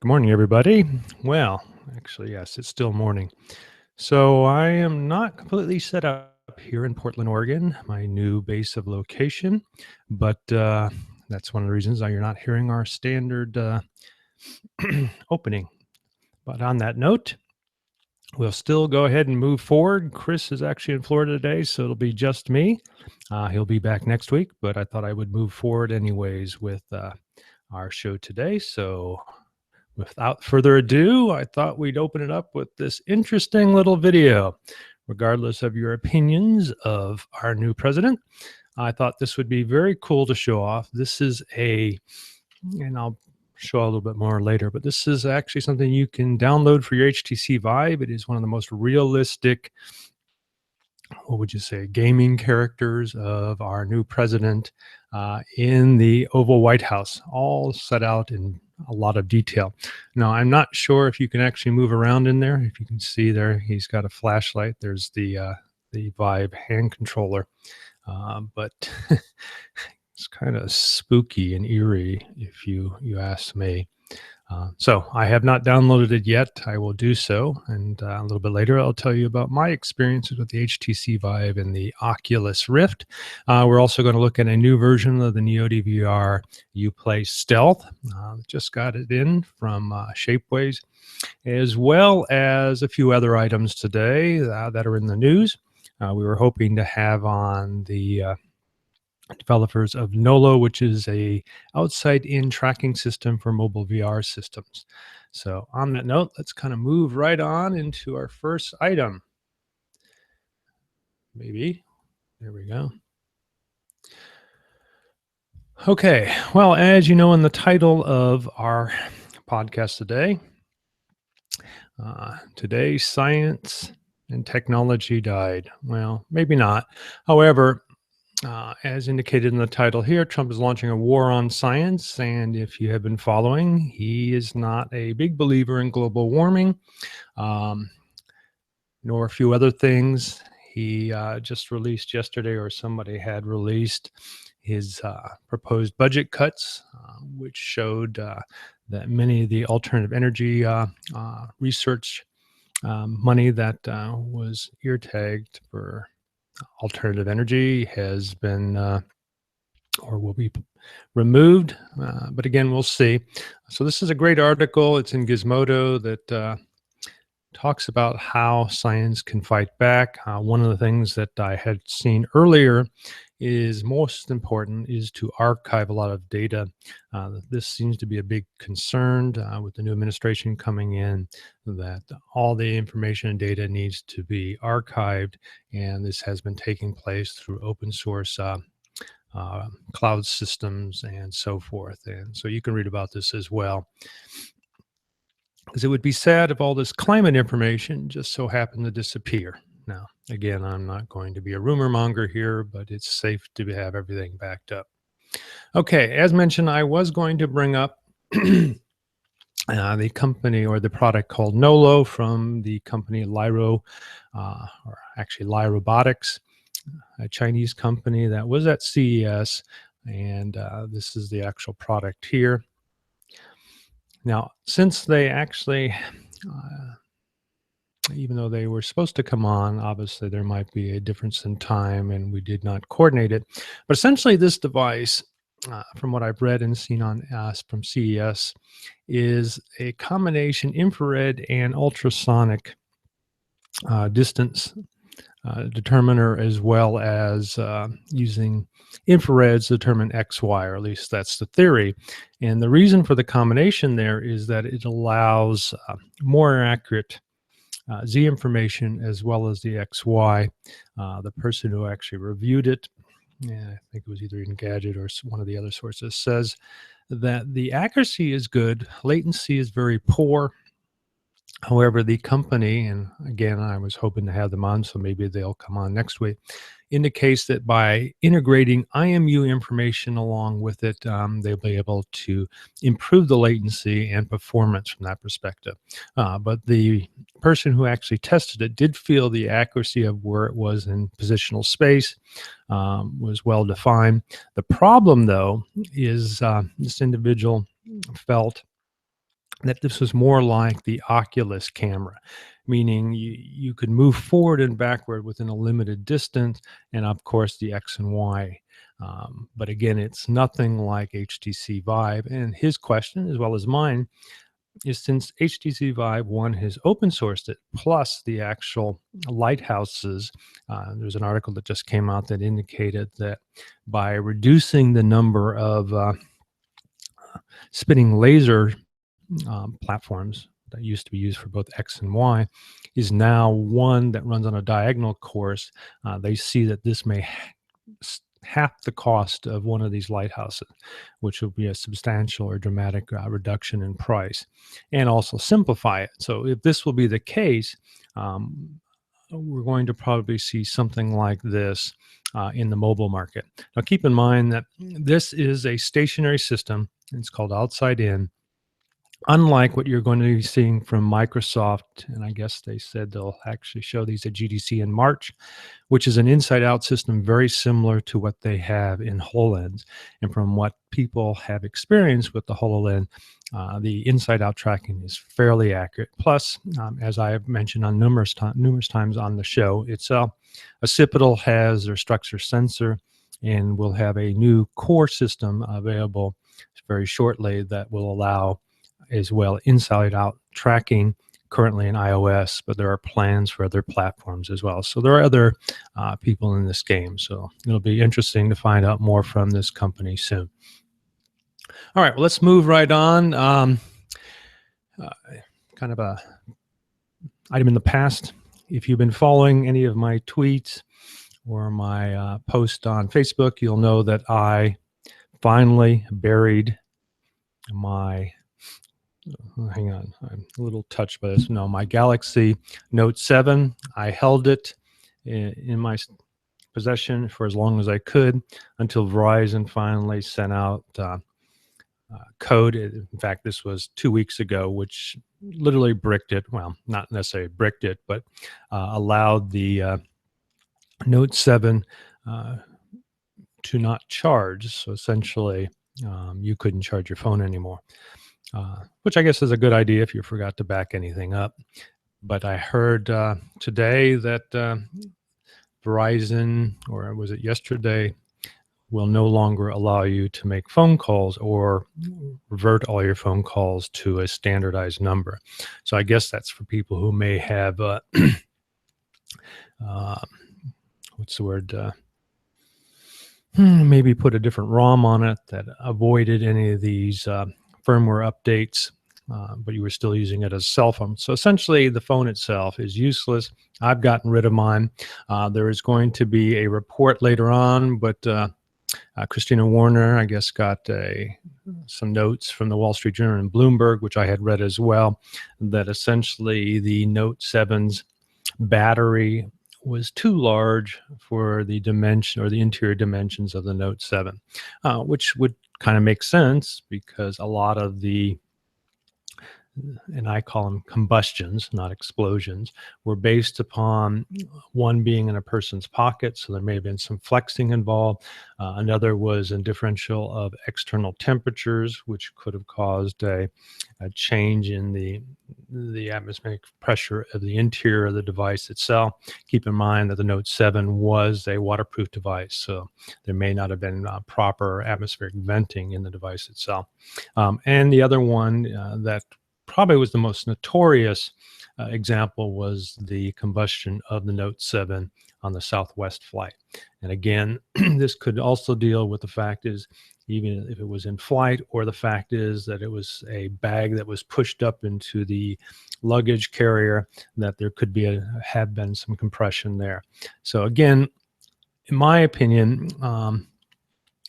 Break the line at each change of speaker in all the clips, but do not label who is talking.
Good morning, everybody. Well, actually, yes, it's still morning. So I am not completely set up here in Portland, Oregon, my new base of location, but that's one of the reasons why you're not hearing our standard opening. But on that note, we'll still go ahead and move forward. Chris is actually in Florida today, so it'll be just me. He'll be back next week, but I thought I would move forward anyways with our show today. So without further ado, I thought we'd open it up with this interesting little video. Regardless of your opinions of our new president, I thought this would be very cool to show off. This is and I'll show a little bit more later, but this is actually something you can download for your HTC Vive. It is one of the most realistic, what would you say, gaming characters of our new president in the Oval White House, all set out in a lot of detail. Now, I'm not sure if you can actually move around in there. If you can see there, he's got a flashlight. There's the Vive hand controller, but it's kind of spooky and eerie, if you ask me. So I have not downloaded it yet. I will do so. And a little bit later, I'll tell you about my experiences with the HTC Vive and the Oculus Rift. We're also going to look at a new version of the Neo DVR uPLAy Stealth. Just got it in from Shapeways, as well as a few other items today that are in the news. We were hoping to have on the developers of Nolo, which is a outside-in tracking system for mobile VR systems. So on that note, let's kind of move right on into our first item. Maybe. There we go. Okay. Well, as you know, in the title of our podcast today, today science and technology died. Well, maybe not. However, as indicated in the title here, Trump is launching a war on science. And if you have been following, he is not a big believer in global warming, nor a few other things. He just released yesterday, or somebody had released his proposed budget cuts, which showed that many of the alternative energy research money that was ear tagged for alternative energy has been or will be removed. But again, we'll see. So this is a great article. It's in Gizmodo that talks about how science can fight back. One of the things that I had seen earlier is most important is to archive a lot of data. This seems to be a big concern with the new administration coming in, that all the information and data needs to be archived, and this has been taking place through open source cloud systems and so forth. And so you can read about this as well, because it would be sad if all this climate information just so happened to disappear. Now, again, I'm not going to be a rumor monger here, but it's safe to have everything backed up. Okay, as mentioned, I was going to bring up the company or the product called Nolo from the company Lyrobotix, a Chinese company that was at CES, and this is the actual product here. Now, since they actually, even though they were supposed to come on, obviously there might be a difference in time and we did not coordinate it. But essentially this device, from what I've read and seen on from CES, is a combination infrared and ultrasonic distance determiner, as well as using infrared to determine X, Y, or at least that's the theory. And the reason for the combination there is that it allows more accurate Z information as well as the XY. The person who actually reviewed it, I think it was either Engadget or one of the other sources, says that the accuracy is good, latency is very poor. However, the company, and again, I was hoping to have them on, so maybe they'll come on next week, indicates that by integrating IMU information along with it, they'll be able to improve the latency and performance from that perspective. But the person who actually tested it did feel the accuracy of where it was in positional space was well defined. The problem, though, is this individual felt that this was more like the Oculus camera, meaning you could move forward and backward within a limited distance, and of course the X and Y. But again, it's nothing like HTC Vive. And his question, as well as mine, is since HTC Vive one has open sourced it, plus the actual lighthouses. There's an article that just came out that indicated that by reducing the number of spinning laser platforms that used to be used for both X and Y is now one that runs on a diagonal course. They see that this may half the cost of one of these lighthouses, which will be a substantial or dramatic reduction in price, and also simplify it. So if this will be the case, we're going to probably see something like this in the mobile market. Now, keep in mind that this is a stationary system. It's called outside in. Unlike what you're going to be seeing from Microsoft, and I guess they said they'll actually show these at GDC in March, which is an inside-out system very similar to what they have in HoloLens. And from what people have experienced with the HoloLens, the inside-out tracking is fairly accurate. Plus, as I have mentioned on numerous times on the show itself, Occipital has their structure sensor, and will have a new core system available very shortly that will allow as well inside out tracking currently in iOS, but there are plans for other platforms as well. So there are other people in this game. So it'll be interesting to find out more from this company soon. All right, well, let's move right on. Kind of a item in the past. If you've been following any of my tweets or my post on Facebook, you'll know that I finally buried my hang on, I'm a little touched by this. No, my Galaxy Note 7, I held it in my possession for as long as I could until Verizon finally sent out code. In fact, this was 2 weeks ago, which literally bricked it. Well, not necessarily bricked it, but allowed the Note 7 to not charge. So essentially, you couldn't charge your phone anymore. Which I guess is a good idea if you forgot to back anything up. But I heard today that Verizon, or was it yesterday, will no longer allow you to make phone calls or revert all your phone calls to a standardized number. So I guess that's for people who may have, what's the word? Maybe put a different ROM on it that avoided any of these firmware updates, but you were still using it as a cell phone. So essentially, the phone itself is useless. I've gotten rid of mine. There is going to be a report later on, but Christina Warner, I guess, got some notes from the Wall Street Journal and Bloomberg, which I had read as well, that essentially the Note 7's battery was too large for the dimension or the interior dimensions of the Note 7, which would kind of make sense because a lot of the, and I call them combustions, not explosions, were based upon one being in a person's pocket. So there may have been some flexing involved. Another was a differential of external temperatures, which could have caused a change in the atmospheric pressure of the interior of the device itself. Keep in mind that the Note 7 was a waterproof device, so there may not have been proper atmospheric venting in the device itself. And the other one that probably was the most notorious example was the combustion of the Note 7 on the Southwest flight. And again, this could also deal with the fact is, even if it was in flight, or the fact is that it was a bag that was pushed up into the luggage carrier, that there could be have been some compression there. So again, in my opinion,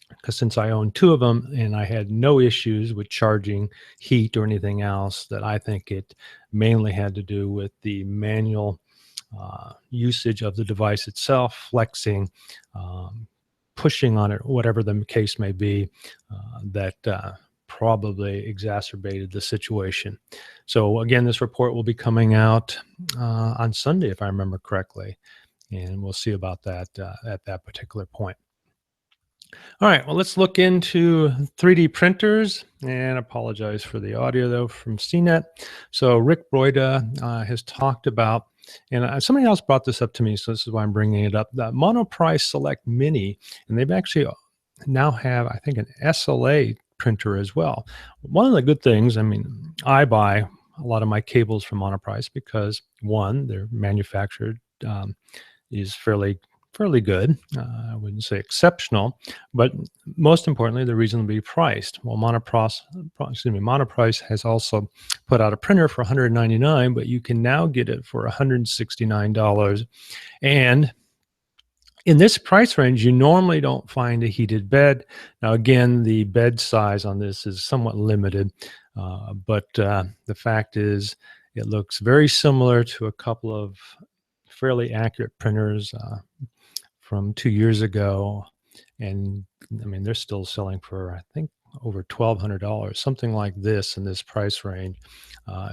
because since I own two of them and I had no issues with charging heat or anything else, that I think it mainly had to do with the manual usage of the device itself, flexing, pushing on it, whatever the case may be, that probably exacerbated the situation. So again, this report will be coming out on Sunday, if I remember correctly, and we'll see about that at that particular point. All right, well, let's look into 3D printers, and apologize for the audio though from CNET. So Rick Broida has talked about, and somebody else brought this up to me, so this is why I'm bringing it up, the Monoprice Select Mini, and they've actually now have, I think, an SLA printer as well. One of the good things, I mean, I buy a lot of my cables from Monoprice because one, they're manufactured is fairly good. I wouldn't say exceptional, but most importantly, they're reasonably priced. Well, Monoprice has also put out a printer for $199, but you can now get it for $169. And in this price range, you normally don't find a heated bed. Now, again, the bed size on this is somewhat limited, but the fact is, it looks very similar to a couple of fairly accurate printers from 2 years ago. And I mean, they're still selling for, I think, over $1,200, something like this in this price range.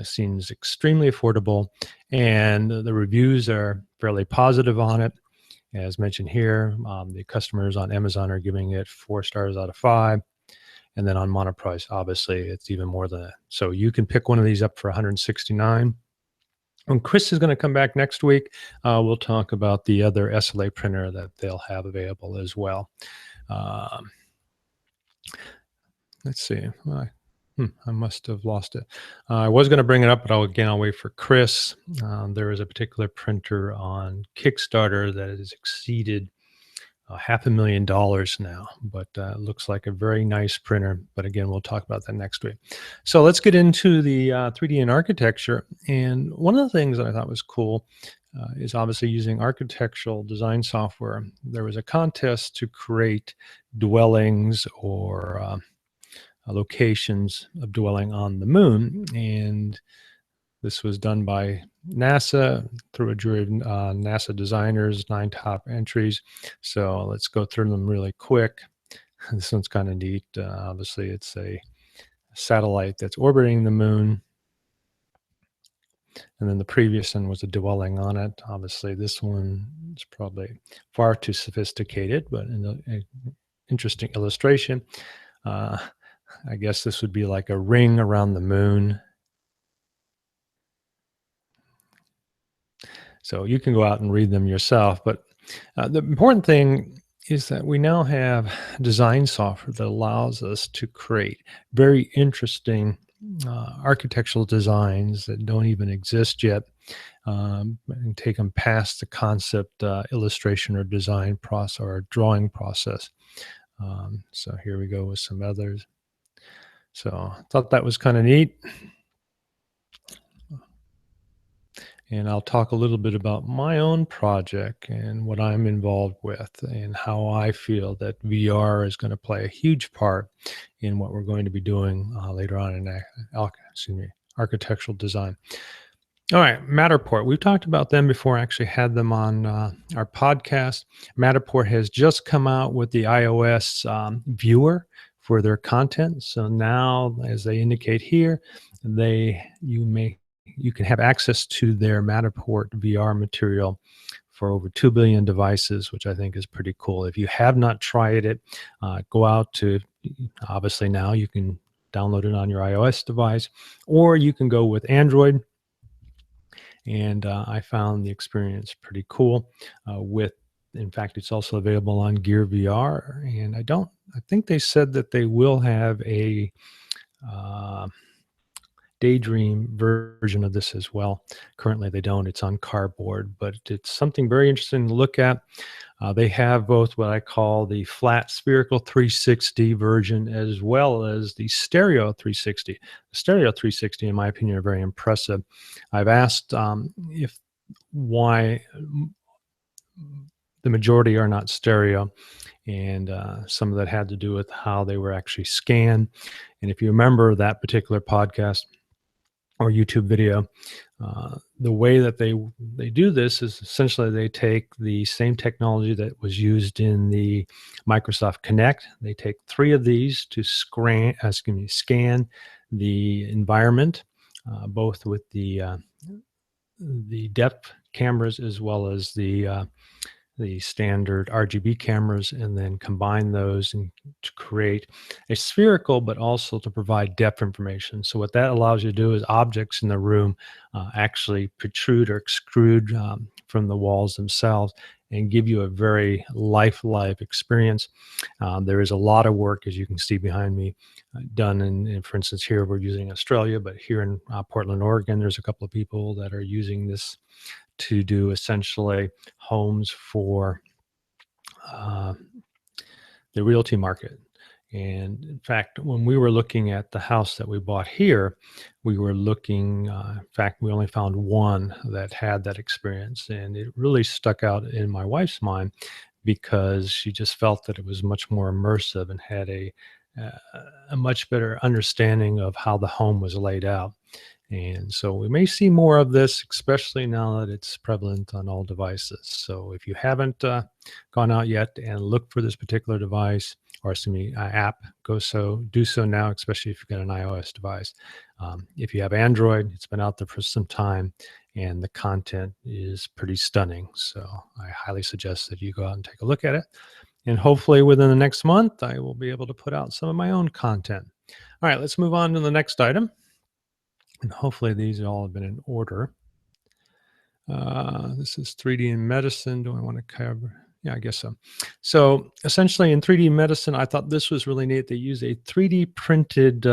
Seems extremely affordable, and the reviews are fairly positive on it. As mentioned here, the customers on Amazon are giving it 4 stars out of 5. And then on Monoprice, obviously, it's even more than that. So you can pick one of these up for 169. When Chris is going to come back next week, we'll talk about the other SLA printer that they'll have available as well. Um, let's see. I must have lost it. I was going to bring it up, but I'll wait for Chris. There is a particular printer on Kickstarter that has exceeded $500,000 now, but it looks like a very nice printer. But again, we'll talk about that next week. So let's get into the 3D and architecture. And one of the things that I thought was cool is obviously using architectural design software. There was a contest to create dwellings or locations of dwelling on the moon, and this was done by NASA through a jury of NASA designers, 9 top entries. So let's go through them really quick. This one's kind of neat. Obviously, it's a satellite that's orbiting the moon. And then the previous one was a dwelling on it. Obviously, this one is probably far too sophisticated, but an interesting illustration. I guess this would be like a ring around the moon. So you can go out and read them yourself. But the important thing is that we now have design software that allows us to create very interesting architectural designs that don't even exist yet, and take them past the concept illustration or design process or drawing process. So here we go with some others. So I thought that was kind of neat. And I'll talk a little bit about my own project and what I'm involved with and how I feel that VR is going to play a huge part in what we're going to be doing later on in architectural design. All right, Matterport. We've talked about them before. I actually had them on our podcast. Matterport has just come out with the iOS viewer for their content. So now, as they indicate here, you can have access to their Matterport VR material for over 2 billion devices, which I think is pretty cool. If you have not tried it, go out to, obviously now you can download it on your iOS device, or you can go with Android. And I found the experience pretty cool in fact, it's also available on Gear VR. And I think they said that they will have a Daydream version of this as well. Currently, they don't. It's on cardboard, but it's something very interesting to look at. They have both what I call the flat spherical 360 version as well as the stereo 360. The stereo 360, in my opinion, are very impressive. I've asked why the majority are not stereo, and some of that had to do with how they were actually scanned. And if you remember that particular podcast or YouTube video, the way that they do this is essentially they take the same technology that was used in the Microsoft Kinect. They take 3 of these to scan the environment, both with the depth cameras as well as the the standard RGB cameras and then combine those and to create a spherical, but also to provide depth information. So what that allows you to do is objects in the room actually protrude or extrude from the walls themselves and give you a very life experience. There is a lot of work, as you can see behind me, done for instance, here we're using Australia, but here in Portland, Oregon, there's a couple of people that are using this to do essentially homes for uh, the realty market. And in fact, when we were looking at the house that we bought here, we were looking, in fact, we only found one that had that experience. And it really stuck out in my wife's mind because she just felt that it was much more immersive and had a much better understanding of how the home was laid out. And so we may see more of this, especially now that it's prevalent on all devices. So if you haven't gone out yet and looked for this particular device, or excuse me, app, do so now, especially if you've got an iOS device. If you have Android, it's been out there for some time, and the content is pretty stunning. So I highly suggest that you go out and take a look at it. And hopefully within the next month, I will be able to put out some of my own content. All right, let's move on to the next item. And hopefully these all have been in order. This is 3D in medicine. Do I want to cover? Yeah, I guess so. So essentially in 3D medicine, I thought this was really neat. They use a 3D printed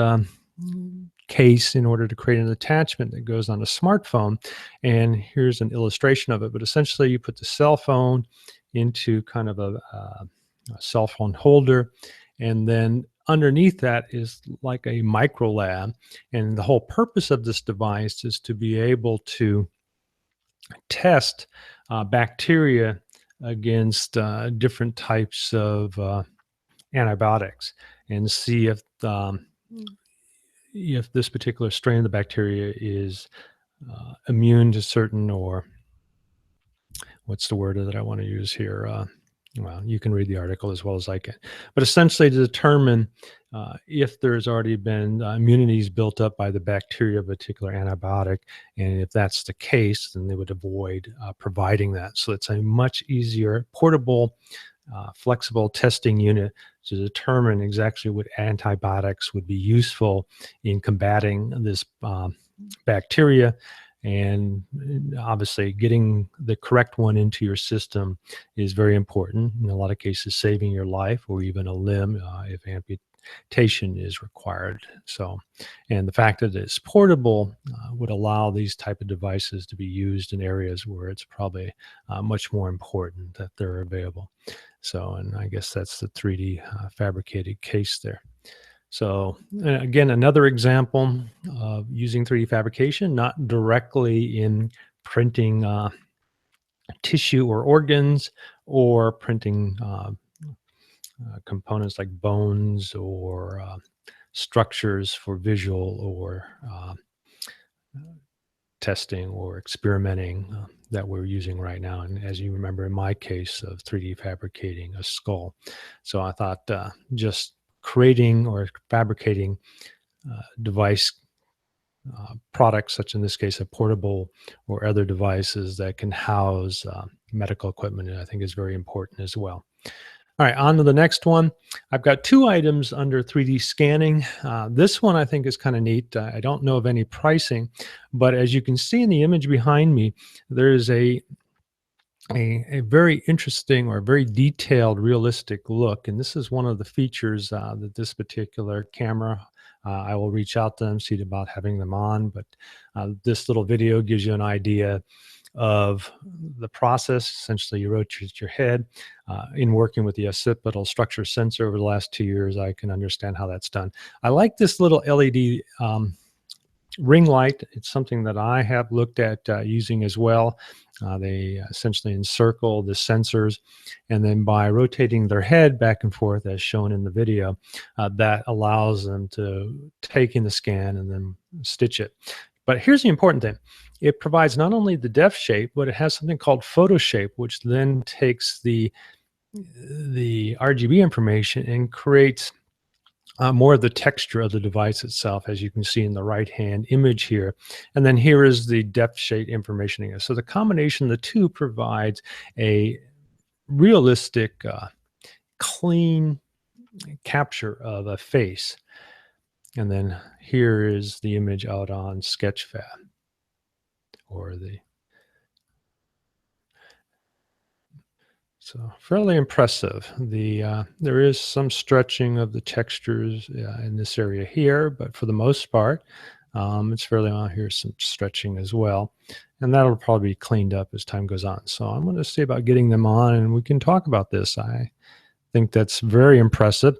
case in order to create an attachment that goes on a smartphone. And here's an illustration of it. But essentially you put the cell phone into kind of a cell phone holder, and then underneath that is like a micro lab. And the whole purpose of this device is to be able to test bacteria against different types of antibiotics and see if this particular strain of the bacteria is immune to certain, or what's the word that I want to use here? Well, you can read the article as well as I can. But essentially to determine if there's already been immunities built up by the bacteria of a particular antibiotic. And if that's the case, then they would avoid providing that. So it's a much easier, portable, flexible testing unit to determine exactly what antibiotics would be useful in combating this bacteria. And obviously getting the correct one into your system is very important. In a lot of cases, saving your life or even a limb if amputation is required. So, and the fact that it's portable would allow these type of devices to be used in areas where it's probably much more important that they're available. So, and I guess that's the 3D fabricated case there. So again, another example of using 3D fabrication, not directly in printing tissue or organs, or printing components like bones or structures for visual or testing or experimenting that we're using right now. And as you remember, in my case of 3D fabricating a skull. So I thought just creating or fabricating device products, such in this case a portable or other devices that can house medical equipment, I think is very important as well. All right, on to the next one. I've got two items under 3D scanning. This one I think is kind of neat. I don't know of any pricing, but as you can see in the image behind me, there is a very interesting or very detailed, realistic look. And this is one of the features that this particular camera, I will reach out to them, see about having them on. But this little video gives you an idea of the process. Essentially, you rotate your head. In working with the occipital structure sensor over the last 2 years, I can understand how that's done. I like this little LED ring light. It's something that I have looked at using as well. They essentially encircle the sensors, and then by rotating their head back and forth as shown in the video, that allows them to take in the scan and then stitch it. But here's the important thing. It provides not only the depth shape, but it has something called photo shape, which then takes the RGB information and creates more of the texture of the device itself, as you can see in the right-hand image here. And then here is the depth shape information again. So the combination of the two provides a realistic, clean capture of a face. And then here is the image out on Sketchfab, or so fairly impressive. There is some stretching of the textures in this area here, but for the most part, it's fairly on. Here's some stretching as well, and that'll probably be cleaned up as time goes on. So I'm going to see about getting them on, and we can talk about this. I think that's very impressive.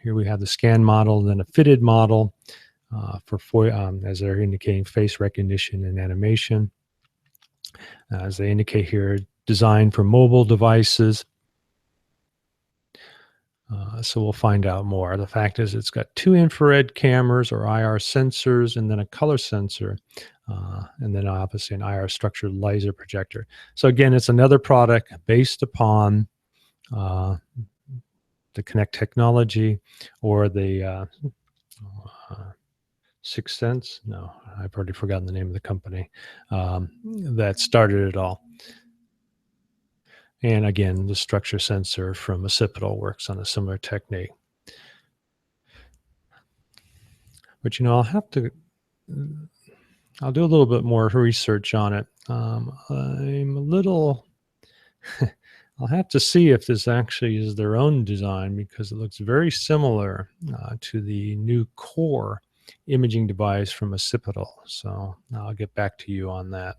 Here we have the scan model, then a fitted model as they're indicating face recognition and animation. As they indicate here, designed for mobile devices. So we'll find out more. The fact is it's got 2 infrared cameras or IR sensors, and then a color sensor, and then obviously an IR structured laser projector. So again, it's another product based upon the Connect technology, or the Sixth Sense. No, I've already forgotten the name of the company that started it all. And again, the structure sensor from Occipital works on a similar technique. But I'll do a little bit more research on it. I'm a little, I'll have to see if this actually is their own design, because it looks very similar to the new core imaging device from Occipital. So I'll get back to you on that.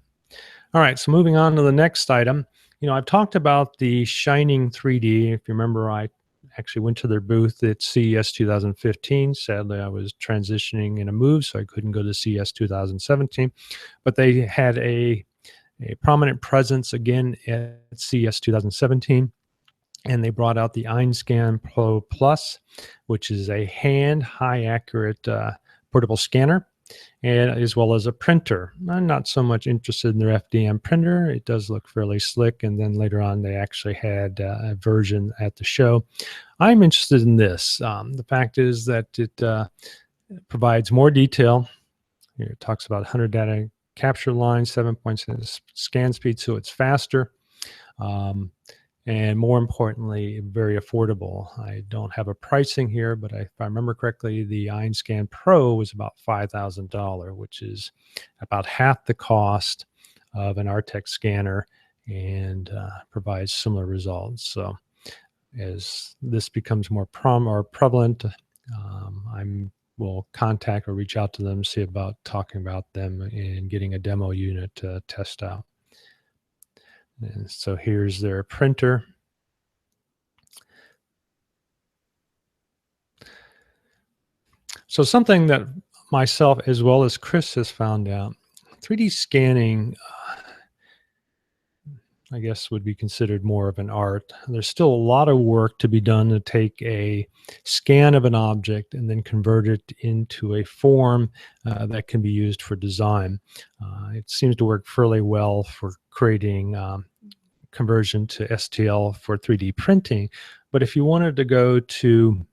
All right, so moving on to the next item. I've talked about the Shining 3D. If you remember, I actually went to their booth at CES 2015. Sadly, I was transitioning in a move, so I couldn't go to CES 2017. But they had a prominent presence again at CES 2017. And they brought out the Einscan Pro Plus, which is a high accurate portable scanner, and as well as a printer. I'm not so much interested in their FDM printer. It does look fairly slick. And then later on, they actually had a version at the show. I'm interested in this. The fact is that it provides more detail. Here it talks about 100 data capture lines, 7.6 scan speed, so it's faster. And more importantly, very affordable. I don't have a pricing here, but if I remember correctly, the Einscan Pro was about $5,000, which is about half the cost of an Artex scanner, and provides similar results. So as this becomes more prevalent, I will contact or reach out to them, see about talking about them and getting a demo unit to test out. And so here's their printer. So something that myself as well as Chris has found out, 3D scanning, I guess, would be considered more of an art. There's still a lot of work to be done to take a scan of an object and then convert it into a form that can be used for design. It seems to work fairly well for creating conversion to STL for 3D printing. But if you wanted to go to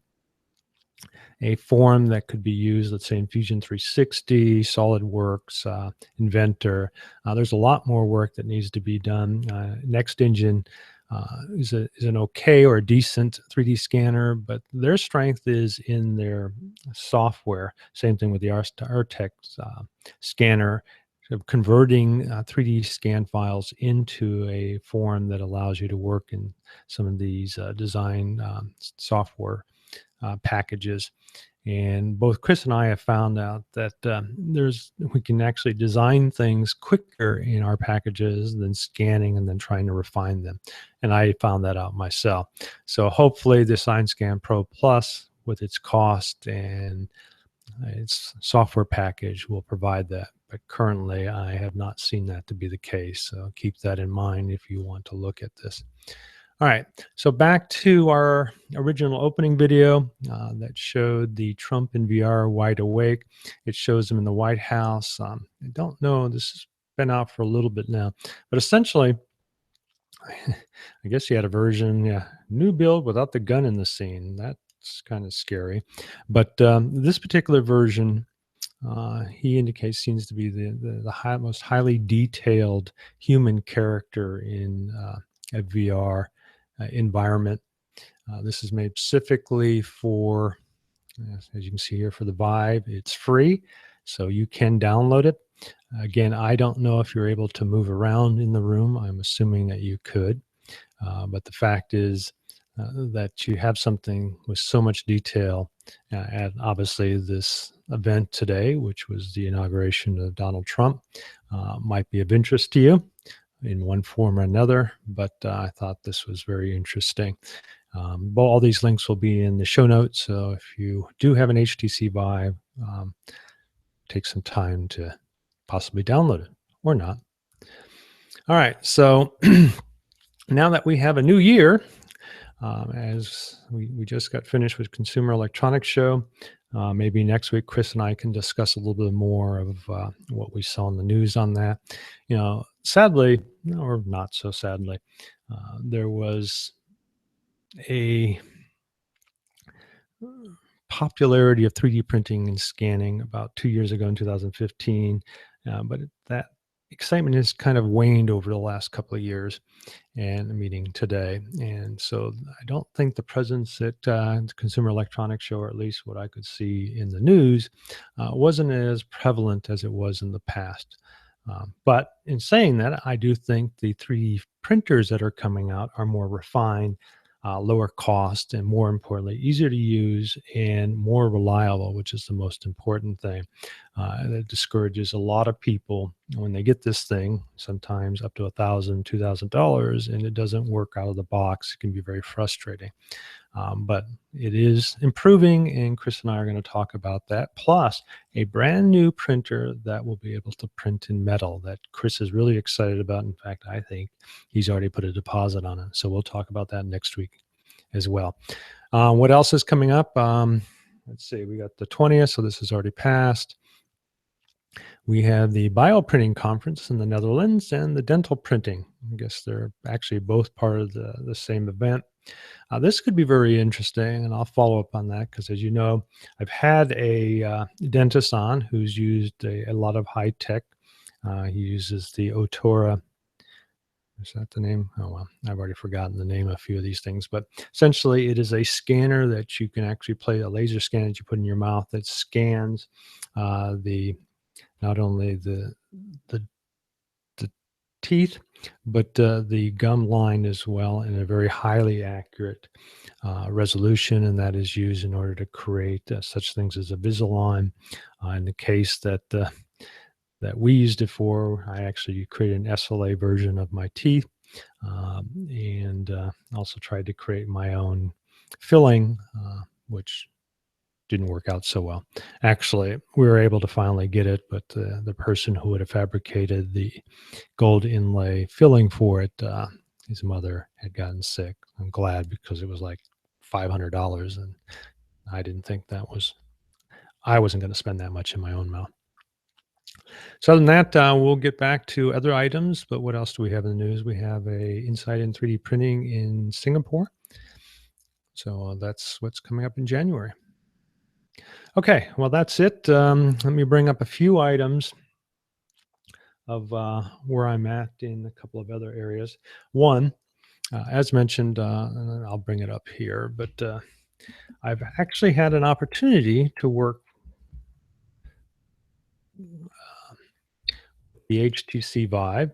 a form that could be used, let's say in Fusion 360, SolidWorks, Inventor, there's a lot more work that needs to be done. NextEngine is an okay or a decent 3D scanner, but their strength is in their software. Same thing with the Artex scanner, converting 3D scan files into a form that allows you to work in some of these design software packages. And both Chris and I have found out that we can actually design things quicker in our packages than scanning and then trying to refine them. And I found that out myself. So hopefully this Einscan Pro Plus, with its cost and its software package, will provide that. But currently I have not seen that to be the case. So keep that in mind if you want to look at this. All right, so back to our original opening video that showed the Trump in VR wide awake. It shows him in the White House. I don't know, this has been out for a little bit now, but essentially, I guess he had a version, new build without the gun in the scene. That's kind of scary. But this particular version, he indicates, seems to be the most highly detailed human character in a VR environment. This is made specifically for, as you can see here, for the Vive. It's free, so you can download it. Again, I don't know if you're able to move around in the room. I'm assuming that you could. But the fact is that you have something with so much detail at obviously this event today, which was the inauguration of Donald Trump, might be of interest to you in one form or another. But I thought this was very interesting. All these links will be in the show notes. So if you do have an HTC Vive, take some time to possibly download it or not. All right. So now that we have a new year, as we just got finished with Consumer Electronics Show, maybe next week Chris and I can discuss a little bit more of what we saw in the news on that. Sadly, or not so sadly, there was a popularity of 3D printing and scanning about 2 years ago in 2015, but that excitement has kind of waned over the last couple of years, and meeting today. And so I don't think the presence at the Consumer Electronics Show, or at least what I could see in the news, wasn't as prevalent as it was in the past. But in saying that, I do think the 3D printers that are coming out are more refined, lower cost, and more importantly, easier to use and more reliable, which is the most important thing. That discourages a lot of people when they get this thing, sometimes up to $1,000, $2,000, and it doesn't work out of the box. It can be very frustrating. But it is improving, and Chris and I are going to talk about that. Plus, a brand new printer that will be able to print in metal that Chris is really excited about. In fact, I think he's already put a deposit on it. So we'll talk about that next week as well. What else is coming up? Let's see, we got the 20th, so this is already passed. We have the bioprinting conference in the Netherlands and the dental printing. I guess they're actually both part of the same event. This could be very interesting, and I'll follow up on that because, as you know, I've had a dentist on who's used a lot of high tech. He uses the Otora. Is that the name? Oh, well, I've already forgotten the name of a few of these things, but essentially it is a scanner that you can actually play, a laser scan that you put in your mouth that scans not only the teeth, but the gum line as well, in a very highly accurate resolution, and that is used in order to create such things as a Invisalign. In the case that we used it for, I actually created an SLA version of my teeth, and also tried to create my own filling, which didn't work out so well. Actually, we were able to finally get it, but the person who would have fabricated the gold inlay filling for it, his mother had gotten sick. I'm glad, because it was like $500, and I didn't think I wasn't going to spend that much in my own mouth. So other than that, we'll get back to other items, but what else do we have in the news? We have a Insight in 3D printing in Singapore. So that's what's coming up in January. Okay, well, that's it. Let me bring up a few items of where I'm at in a couple of other areas. One, as mentioned, and I'll bring it up here, but I've actually had an opportunity to work the HTC Vive,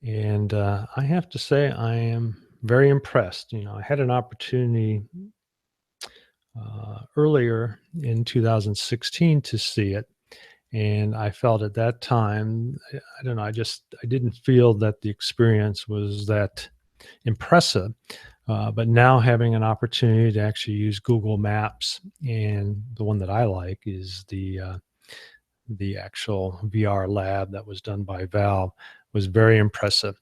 and I have to say I am very impressed. I had an opportunity earlier in 2016 to see it, and I felt at that time, I don't know, I didn't feel that the experience was that impressive. But now having an opportunity to actually use Google Maps, and the one that I like is the actual VR lab that was done by Valve, was very impressive.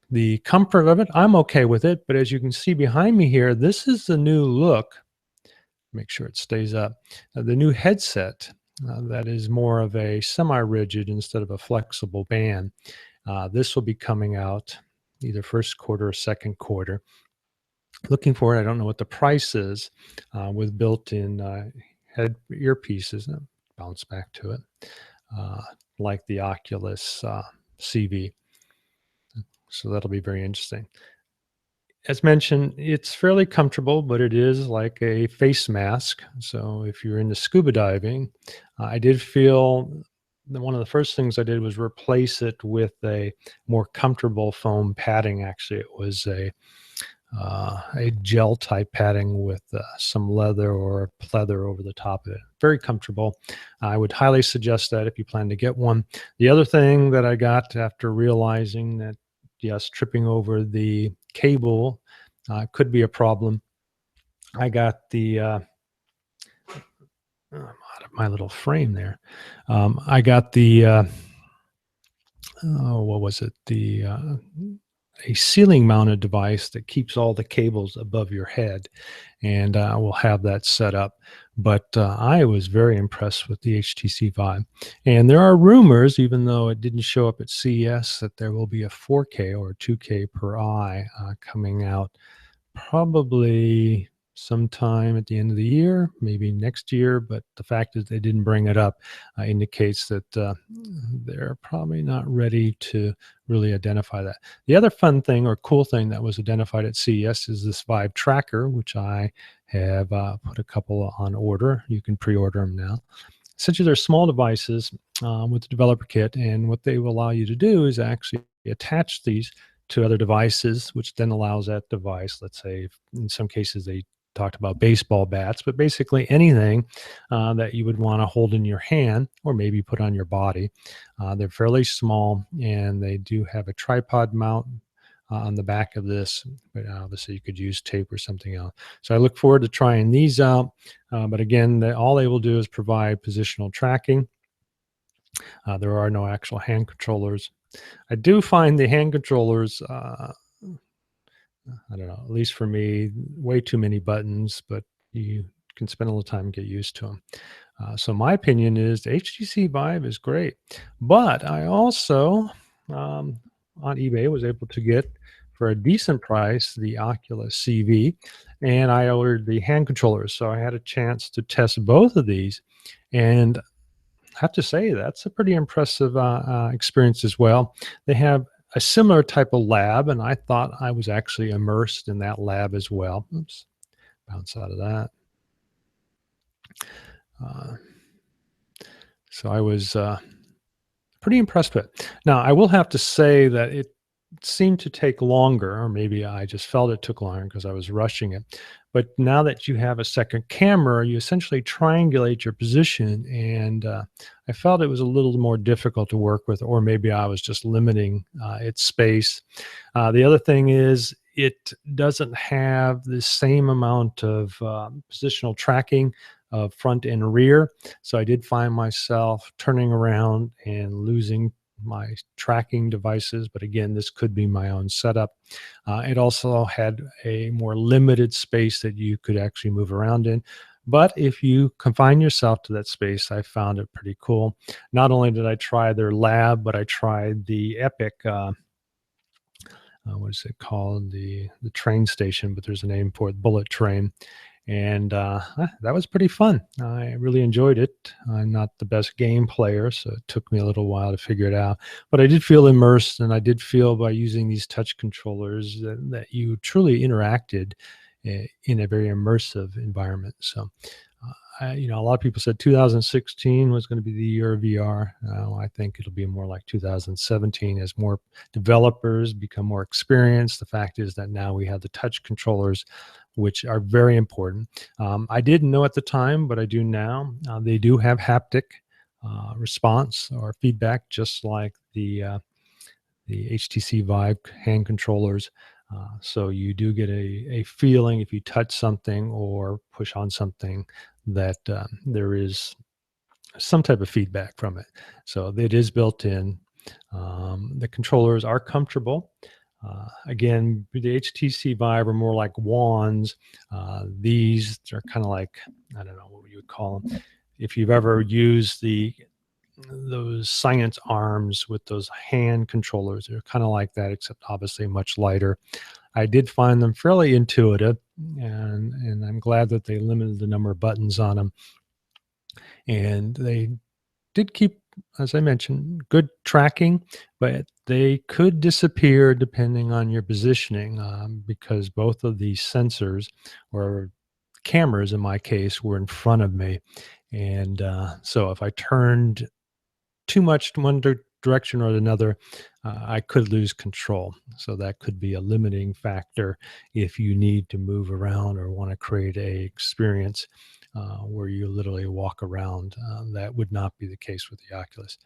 The comfort of it, I'm okay with it, but as you can see behind me here, this is the new look. Make sure it stays up. The new headset that is more of a semi-rigid instead of a flexible band. This will be coming out either first quarter or second quarter. Looking for it. I don't know what the price is with built-in head earpieces. Bounce back to it, like the Oculus CV. So that'll be very interesting. As mentioned, it's fairly comfortable, but it is like a face mask. So if you're into scuba diving, I did feel that one of the first things I did was replace it with a more comfortable foam padding. Actually, it was a gel type padding with some leather or pleather over the top of it. Very comfortable. I would highly suggest that if you plan to get one. The other thing that I got after realizing that, yes, tripping over the cable could be a problem, I got I'm out of my little frame there. I got what was it? A ceiling mounted device that keeps all the cables above your head, and we'll have that set up. But I was very impressed with the HTC Vive. And there are rumors, even though it didn't show up at CES, that there will be a 4K or 2K per eye coming out probably sometime at the end of the year, maybe next year. But the fact that they didn't bring it up indicates that they're probably not ready to really identify that. The other fun thing or cool thing that was identified at CES is this Vive tracker, which I have put a couple on order. You can pre-order them now. Essentially, they're small devices with the developer kit, and what they will allow you to do is actually attach these to other devices, which then allows that device, let's say, in some cases they talked about baseball bats, but basically anything that you would want to hold in your hand or maybe put on your body. They're fairly small, and they do have a tripod mount on the back of this, but obviously you could use tape or something else. So I look forward to trying these out. But again, all they will do is provide positional tracking. There are no actual hand controllers. I do find the hand controllers, I don't know, at least for me, way too many buttons, but you can spend a little time and get used to them. So my opinion is the HTC Vive is great, but I also on eBay was able to get for a decent price the Oculus CV, and I ordered the hand controllers, so I had a chance to test both of these, and I have to say that's a pretty impressive experience as well. They have a similar type of lab, and I thought I was actually immersed in that lab as well. Oops, bounce out of that. Uh, so I was pretty impressed with it. Now, I will have to say that it seemed to take longer, or maybe I just felt it took longer because I was rushing it. But now that you have a second camera, you essentially triangulate your position, and I felt it was a little more difficult to work with, or maybe I was just limiting its space. The other thing is it doesn't have the same amount of positional tracking of front and rear. So I did find myself turning around and losing my tracking devices. But again, this could be my own setup. It also had a more limited space that you could actually move around in. But if you confine yourself to that space, I found it pretty cool. Not only did I try their lab, but I tried the Epic, what is it called? The train station, but there's a name for it, Bullet Train. And that was pretty fun. I really enjoyed it. I'm not the best game player, so it took me a little while to figure it out. But I did feel immersed, and I did feel by using these touch controllers that you truly interacted in a very immersive environment. So, a lot of people said 2016 was going to be the year of VR. I think it'll be more like 2017 as more developers become more experienced. The fact is that now we have the touch controllers, which are very important. I didn't know at the time, but I do now. They do have haptic response or feedback, just like the HTC Vive hand controllers. So you do get a feeling if you touch something or push on something that there is some type of feedback from it. So it is built in. The controllers are comfortable. Again, the HTC Vive are more like wands. These are kind of like, I don't know what you would call them. If you've ever used those science arms with those hand controllers, they're kind of like that, except obviously much lighter. I did find them fairly intuitive, and I'm glad that they limited the number of buttons on them. And they did keep as I mentioned, good tracking, but they could disappear depending on your positioning, because both of these sensors, or cameras in my case, were in front of me. And so if I turned too much to one direction or another, I could lose control. So that could be a limiting factor if you need to move around or want to create a experience where you literally walk around. That would not be the case with the Oculus.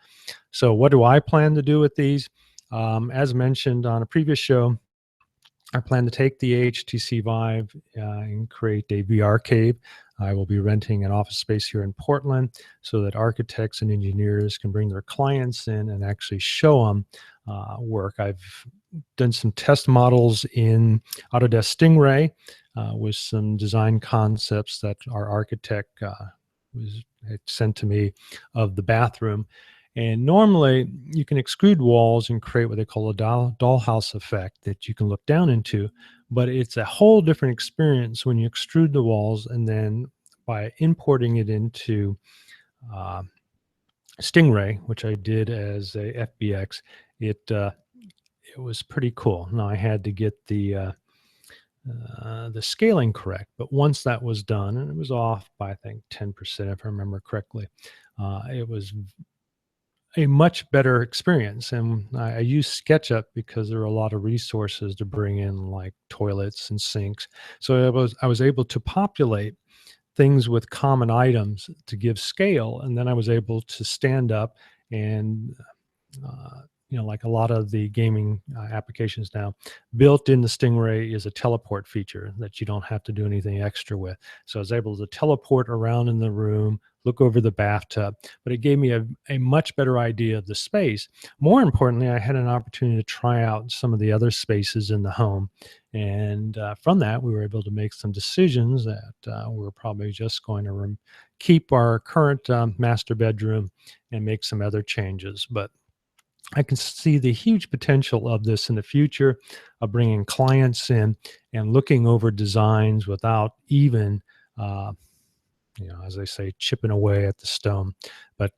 So what do I plan to do with these? As mentioned on a previous show, I plan to take the HTC Vive and create a VR cave. I will be renting an office space here in Portland so that architects and engineers can bring their clients in and actually show them work. I've done some test models in Autodesk Stingray with some design concepts that our architect had sent to me of the bathroom. And normally you can extrude walls and create what they call a dollhouse effect that you can look down into, but it's a whole different experience when you extrude the walls, and then by importing it into uh, Stingray, which I did as a FBX, it was pretty cool. Now I had to get the scaling correct, but once that was done, and it was off by I think 10% if I remember correctly, it was a much better experience. And I use SketchUp because there are a lot of resources to bring in, like toilets and sinks. So I was able to populate things with common items to give scale, and then I was able to stand up and uh, like a lot of the gaming applications now, built in the Stingray is a teleport feature that you don't have to do anything extra with. So I was able to teleport around in the room, look over the bathtub, but it gave me a much better idea of the space. More importantly, I had an opportunity to try out some of the other spaces in the home. And from that, we were able to make some decisions that we're probably just going to keep our current master bedroom and make some other changes. But I can see the huge potential of this in the future of bringing clients in and looking over designs without even, uh, as they say, chipping away at the stone. But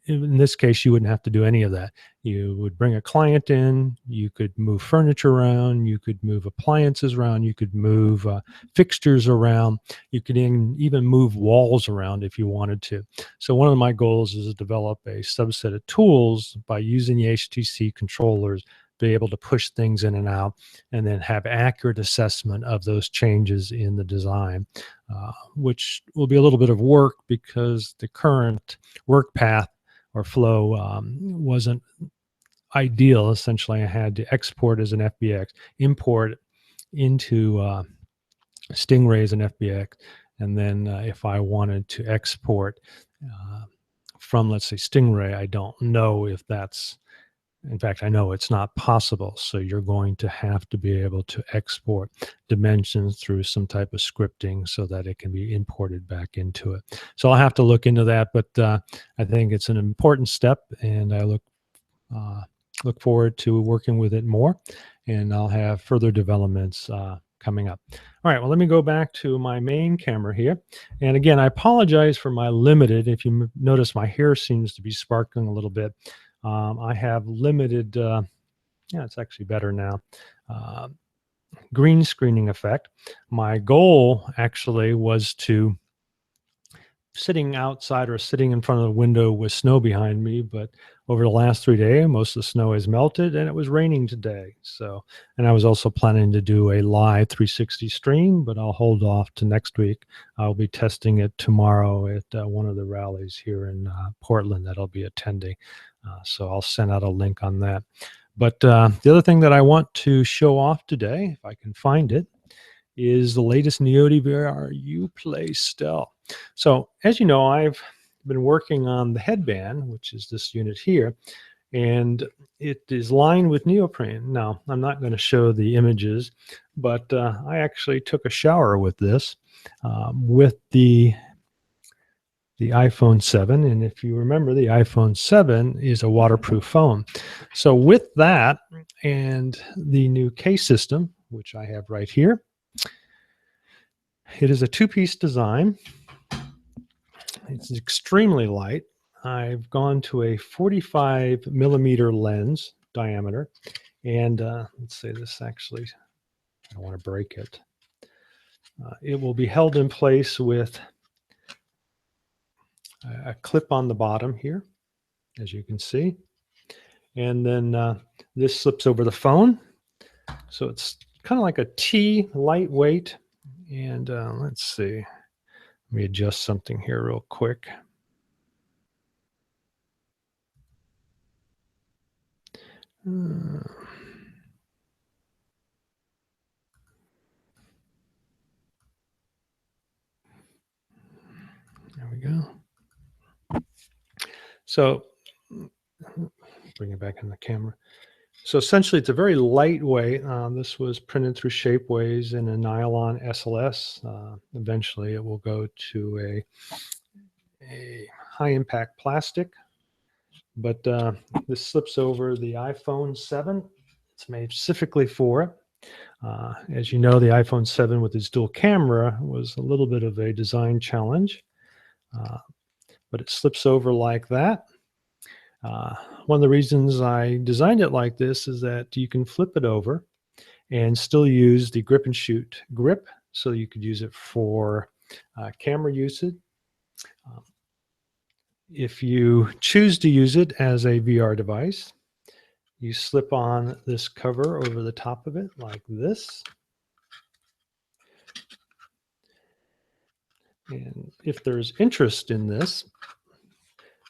in this case, you wouldn't have to do any of that. You would bring a client in, you could move furniture around, you could move appliances around, you could move fixtures around, you could even move walls around if you wanted to. So one of my goals is to develop a subset of tools by using the HTC controllers, be able to push things in and out, and then have accurate assessment of those changes in the design, which will be a little bit of work because the current work path or flow wasn't ideal. Essentially, I had to export as an FBX, import into Stingray as an FBX, and then if I wanted to export from, let's say, Stingray, I don't know if that's, in fact, I know it's not possible. So you're going to have to be able to export dimensions through some type of scripting so that it can be imported back into it. So I'll have to look into that, but I think it's an important step, and I look forward to working with it more, and I'll have further developments coming up. All right, well, let me go back to my main camera here. And again, I apologize for my limited, if you notice my hair seems to be sparkling a little bit. I have limited, yeah, it's actually better now, uh, green screening effect. My goal actually was to sitting outside or sitting in front of the window with snow behind me, but over the last 3 days, most of the snow has melted and it was raining today. So, and I was also planning to do a live 360 stream, but I'll hold off to next week. I'll be testing it tomorrow at one of the rallies here in Portland that I'll be attending. So I'll send out a link on that. But the other thing that I want to show off today, if I can find it, is the latest Neo VR uPLAy Stealth. So as you know, I've been working on the headband, which is this unit here, and it is lined with neoprene. Now, I'm not going to show the images, but I actually took a shower with this, with the iPhone 7. And if you remember, the iPhone 7 is a waterproof phone. So with that and the new case system, which I have right here, it is a two-piece design. It's extremely light. I've gone to a 45 millimeter lens diameter. And let's say this actually, I don't want to break it. It will be held in place with a clip on the bottom here, as you can see. And then this slips over the phone. So it's kind of like a T, lightweight. And let's see. Let me adjust something here real quick. There we go. So bring it back in the camera. So essentially, it's a very lightweight. This was printed through Shapeways in a nylon SLS. Eventually, it will go to a high impact plastic. But this slips over the iPhone 7. It's made specifically for it. As you know, the iPhone 7 with its dual camera was a little bit of a design challenge, but it slips over like that. One of the reasons I designed it like this is that you can flip it over and still use the grip and shoot grip. So you could use it for camera usage. If you choose to use it as a VR device, you slip on this cover over the top of it like this. And if there's interest in this,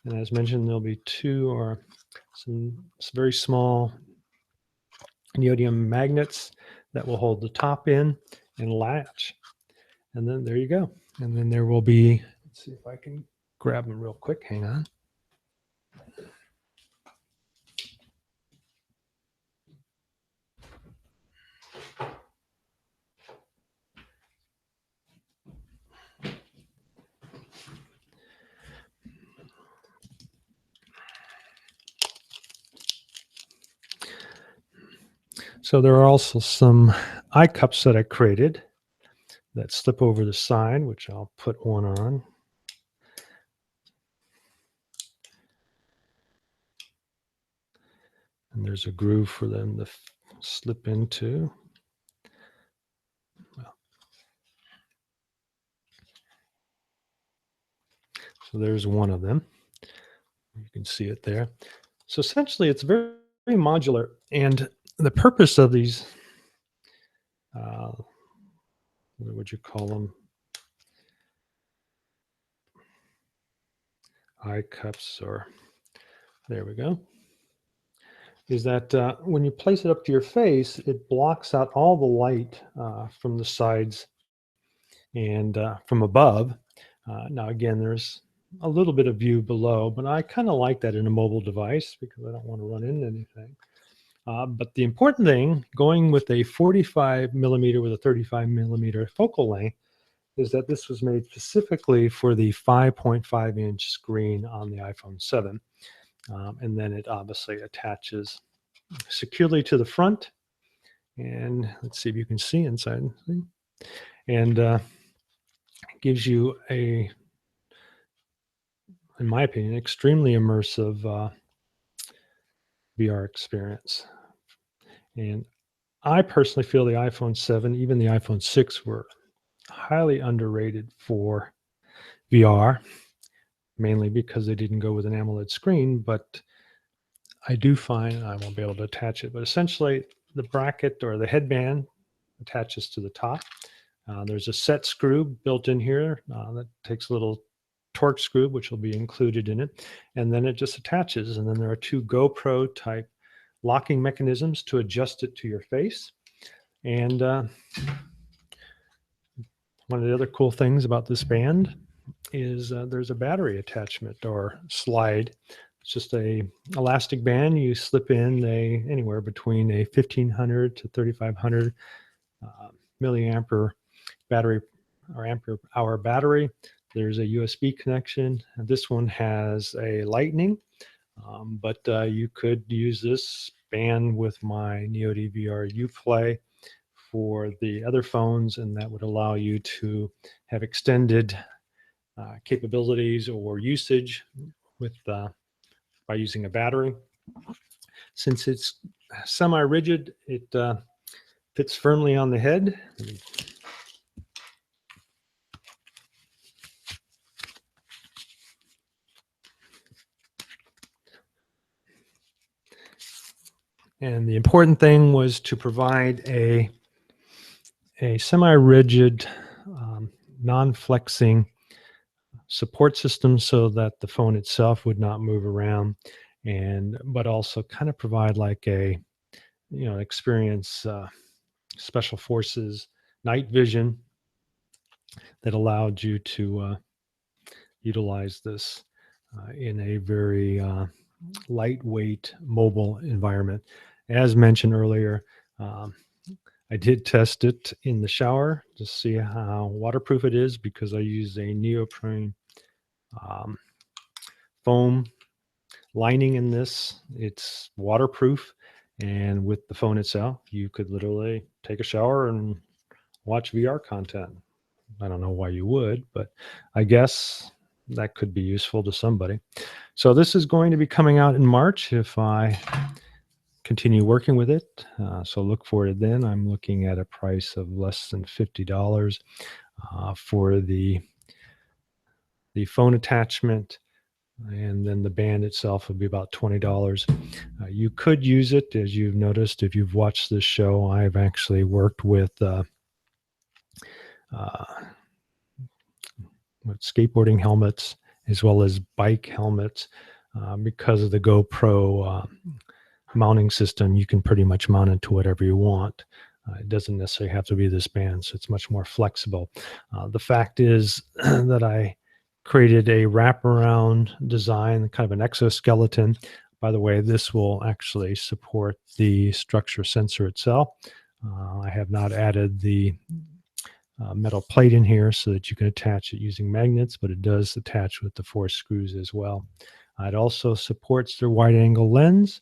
and as mentioned, there'll be two or some very small neodymium magnets that will hold the top in and latch. And then there you go. And then there will be, let's see if I can grab them real quick. Hang on. So there are also some eye cups that I created that slip over the side, which I'll put one on. And there's a groove for them to slip into. So there's one of them. You can see it there. So essentially, it's very, very modular. And the purpose of these, what would you call them? Eye cups, or there we go. Is that when you place it up to your face, it blocks out all the light from the sides and from above. Now, again, there's a little bit of view below, but I kind of like that in a mobile device because I don't want to run into anything. But the important thing, going with a 45 millimeter with a 35 millimeter focal length, is that this was made specifically for the 5.5 inch screen on the iPhone 7. And then it obviously attaches securely to the front. And let's see if you can see inside. And gives you a, in my opinion, extremely immersive VR experience. And I personally feel the iPhone 7, even the iPhone 6 were highly underrated for VR, mainly because they didn't go with an AMOLED screen. But I do find, I won't be able to attach it, but essentially the bracket or the headband attaches to the top. There's a set screw built in here that takes a little torque screw, which will be included in it. And then it just attaches. And then there are two GoPro type locking mechanisms to adjust it to your face. And one of the other cool things about this band is there's a battery attachment or slide. It's just a elastic band. You slip in anywhere between a 1500 to 3500 milliampere battery or ampere hour battery. There's a USB connection. And this one has a lightning, but you could use this band with my Neo DVR uPLAy for the other phones, and that would allow you to have extended capabilities or usage with by using a battery. Since it's semi-rigid, it fits firmly on the head. And the important thing was to provide a semi-rigid, non-flexing support system so that the phone itself would not move around, but also kind of provide like a, experience special forces night vision that allowed you to utilize this in a very lightweight mobile environment. As mentioned earlier, I did test it in the shower to see how waterproof it is, because I use a neoprene foam lining in this. It's waterproof, and with the phone itself, you could literally take a shower and watch VR content. I don't know why you would, but I guess that could be useful to somebody. So this is going to be coming out in March if I continue working with it. So look for it then. I'm looking at a price of less than $50 for the phone attachment, and then the band itself would be about $20. You could use it, as you've noticed if you've watched this show. I've actually worked with skateboarding helmets as well as bike helmets. Because of the GoPro mounting system, you can pretty much mount it to whatever you want. It doesn't necessarily have to be this band, so it's much more flexible. The fact is that I created a wraparound design, kind of an exoskeleton. By the way, this will actually support the structure sensor itself. I have not added the metal plate in here so that you can attach it using magnets, but it does attach with the 4 screws as well. It also supports their wide angle lens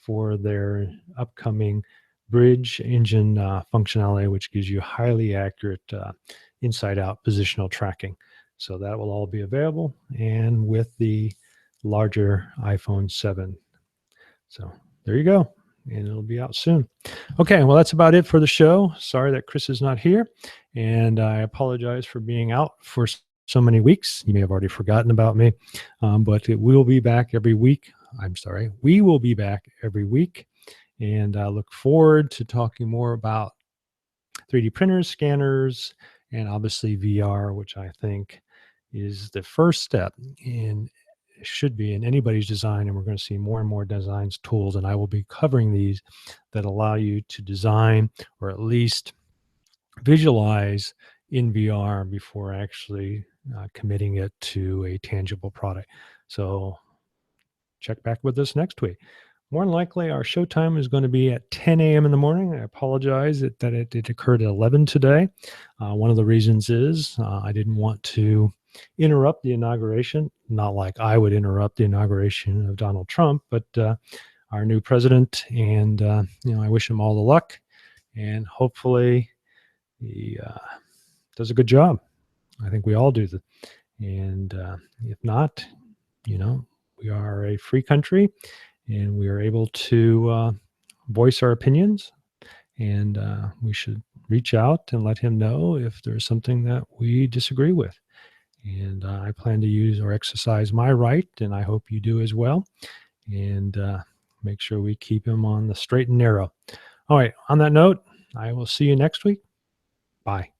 for their upcoming bridge engine functionality, which gives you highly accurate inside out positional tracking. So that will all be available, and with the larger iPhone 7. So there you go, and it'll be out soon. Okay, well, that's about it for the show. Sorry that Chris is not here, and I apologize for being out for so many weeks. You may have already forgotten about me, but it will be back every week. We will be back every week, and I look forward to talking more about 3D printers, scanners, and obviously VR, which I think is the first step in, should be in anybody's design. And we're going to see more and more designs tools, and I will be covering these that allow you to design or at least visualize in VR before actually committing it to a tangible product. So check back with us next week. More than likely, our show time is going to be at 10 a.m. in the morning. I apologize that it occurred at 11 today. One of the reasons is I didn't want to interrupt the inauguration. Not like I would interrupt the inauguration of Donald Trump, but our new president. And I wish him all the luck, and hopefully he does a good job. I think we all do. And if not, we are a free country, and we are able to voice our opinions, and we should reach out and let him know if there's something that we disagree with. And I plan to use or exercise my right, and I hope you do as well, and make sure we keep him on the straight and narrow. All right, on that note, I will see you next week. Bye.